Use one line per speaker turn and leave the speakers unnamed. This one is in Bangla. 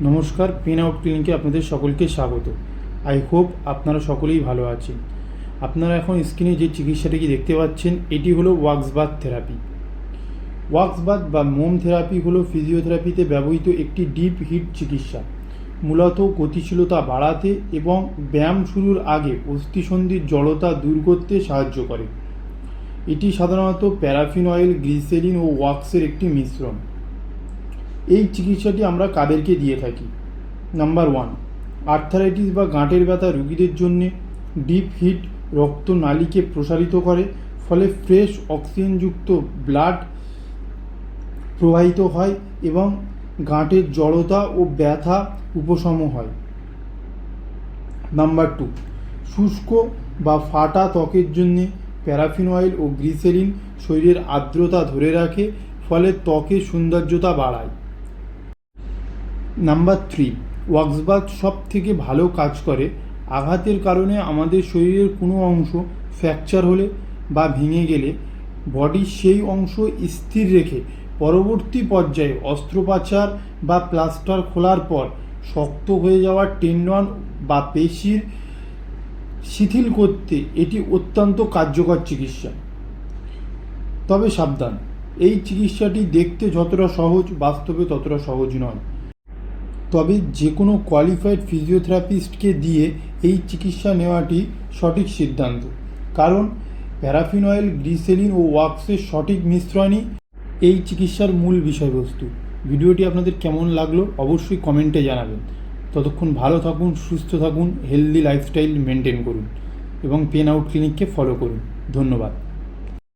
নমস্কার, পেন আউট ক্লিনিকে আপনাদের সকলকে স্বাগত। আই হোপ আপনারা সকলেই ভালো আছেন। আপনারা এখন স্ক্রিনে যে চিকিৎসাটি দেখতে পাচ্ছেন এটি হলো wax bath therapy. Wax bath বা মোম থেরাপি হলো ফিজিওথেরাপিতে ব্যবহৃত একটি ডিপ হিট চিকিৎসা। মূলত গতিশীলতা বাড়াতে এবং ব্যায়াম শুরুর আগে অস্থিসন্ধির জড়তা দূর করতে সাহায্য করে। এটি সাধারণত প্যারাফিন অয়েল, গ্লিসেরিন ও ওয়াক্সের একটি মিশ্রণ। এই চিকিৎসাটি আমরা কাদেরকে দিয়ে থাকি? নাম্বার 1, আর্থারাইটিস বা গাঁটের ব্যথা রোগীদের জন্য ডিপ হিট রক্তনালীকে প্রসারিত করে, ফলে ফ্রেশ অক্সিজেনযুক্ত ব্লাড প্রবাহিত হয় এবং গাঁটের জড়তা ও ব্যথা উপশম হয়। নাম্বার 2, শুষ্ক বা ফাটা ত্বকের জন্য প্যারাফিন অয়েল ও গ্লিসেরিন শরীরের আর্দ্রতা ধরে রাখে, ফলে ত্বকের সৌন্দর্যতা বাড়ায়। নাম্বার 3, ওয়াক্স বাথ সব থেকে ভালো কাজ করে আঘাতের কারণে আমাদের শরীরের কোনো অংশ ফ্র্যাকচার হলে বা ভেঙে গেলে বডির সেই অংশ স্থির রেখে পরবর্তী পর্যায়ে অস্ত্রোপচার বা প্লাস্টার খোলার পর শক্ত হয়ে যাওয়া টেন্ডন বা পেশির শিথিল করতে এটি অত্যন্ত কার্যকর চিকিৎসা। তবে সাবধান, এই চিকিৎসাটি দেখতে যতটা সহজ, বাস্তবে ততটা সহজ নয়। তবে যে কোনো কোয়ালিফাইড ফিজিওথেরাপিস্টকে দিয়ে এই চিকিৎসা নেওয়াটি সঠিক সিদ্ধান্ত, কারণ প্যারাফিন অয়েল, গ্লিসেরিন ও ওয়াক্সের সঠিক মিশ্রণই এই চিকিৎসার মূল বিষয়বস্তু। ভিডিওটি আপনাদের কেমন লাগলো অবশ্যই কমেন্টে জানাবেন। ততক্ষণ ভালো থাকুন, সুস্থ থাকুন, হেলদি লাইফস্টাইল মেনটেন করুন এবং পেন আউট ক্লিনিককে ফলো করুন। ধন্যবাদ।